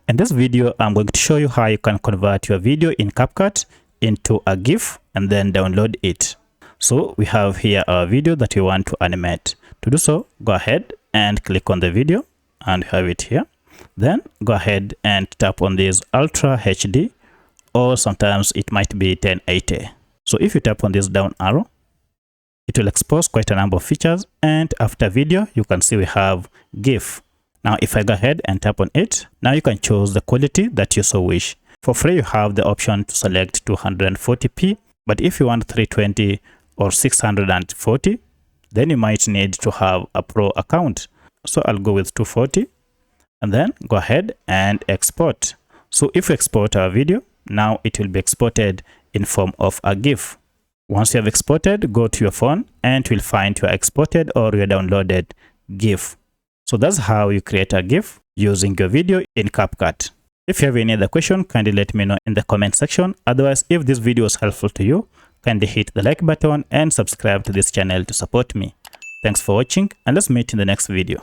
In this video, I'm going to show you how you can convert your video in CapCut into a GIF and then download it. So we have here our video that we want to animate. To do so, go ahead and click on the video and have it here. Then go ahead and tap on this Ultra HD, or sometimes it might be 1080. So if you tap on this down arrow, it will expose quite a number of features, and after video you can see we have GIF. Now if I go ahead and tap on it, now you can choose the quality that you so wish. For free you have the option to select 240p, but if you want 320 or 640, then you might need to have a pro account. So I'll go with 240 and then go ahead and export. So if you export our video, now it will be exported in form of a GIF. Once you have exported, go to your phone and you will find your exported or your downloaded GIF. So that's how you create a GIF using your video in CapCut. If you have any other question, kindly let me know in the comment section. Otherwise, if this video was helpful to you, kindly hit the like button and subscribe to this channel to support me. Thanks for watching, and let's meet in the next video.